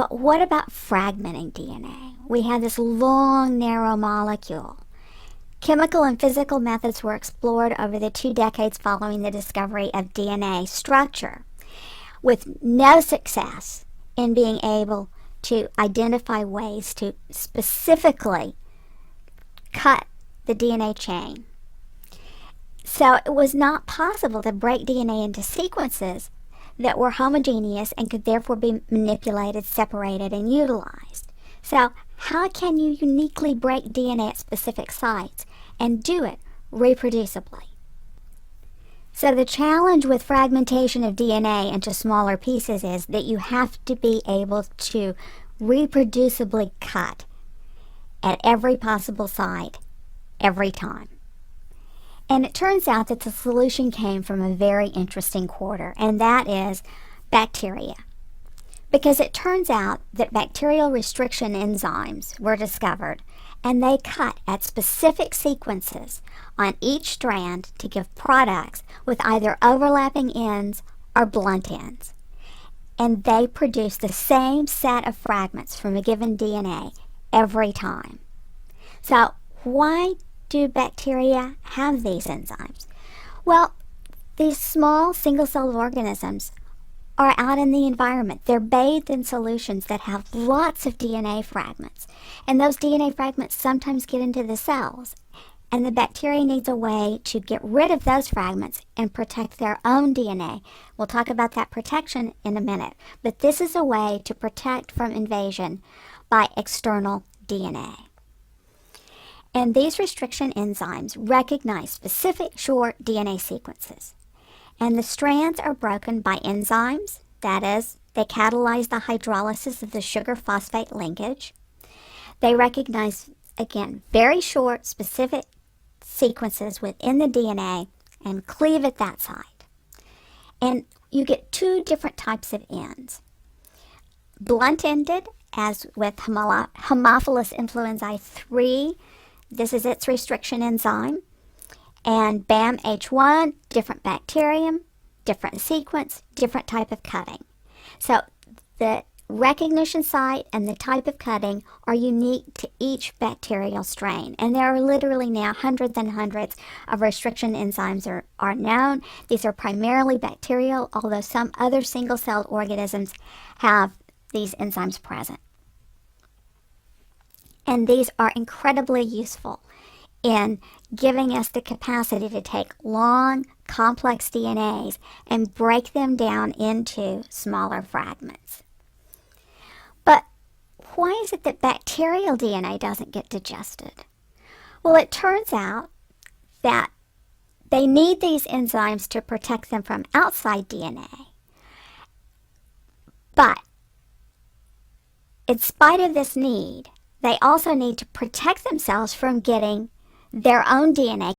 But what about fragmenting DNA? We have this long, narrow molecule. Chemical and physical methods were explored over the 2 decades following the discovery of DNA structure, with no success in being able to identify ways to specifically cut the DNA chain. So it was not possible to break DNA into sequences that were homogeneous and could therefore be manipulated, separated, and utilized. So how can you uniquely break DNA at specific sites and do it reproducibly? So the challenge with fragmentation of DNA into smaller pieces is that you have to be able to reproducibly cut at every possible site every time. And it turns out that the solution came from a very interesting quarter, and that is bacteria. Because it turns out that bacterial restriction enzymes were discovered, and they cut at specific sequences on each strand to give products with either overlapping ends or blunt ends. And they produce the same set of fragments from a given DNA every time. So why do bacteria have these enzymes? Well, these small single-celled organisms are out in the environment. They're bathed in solutions that have lots of DNA fragments. And those DNA fragments sometimes get into the cells. And the bacteria needs a way to get rid of those fragments and protect their own DNA. We'll talk about that protection in a minute. But this is a way to protect from invasion by external DNA. And these restriction enzymes recognize specific short DNA sequences. And the strands are broken by enzymes, that is, they catalyze the hydrolysis of the sugar phosphate linkage. They recognize, again, very short, specific sequences within the DNA and cleave at that site. And you get 2 different types of ends. Blunt-ended, as with Haemophilus influenzae 3, this is its restriction enzyme. And BAM-H1, different bacterium, different sequence, different type of cutting. So the recognition site and the type of cutting are unique to each bacterial strain. And there are literally now hundreds and hundreds of restriction enzymes are known. These are primarily bacterial, although some other single-celled organisms have these enzymes present. And these are incredibly useful in giving us the capacity to take long, complex DNAs and break them down into smaller fragments. But why is it that bacterial DNA doesn't get digested? Well, it turns out that they need these enzymes to protect them from outside DNA. But in spite of this need, they also need to protect themselves from getting their own DNA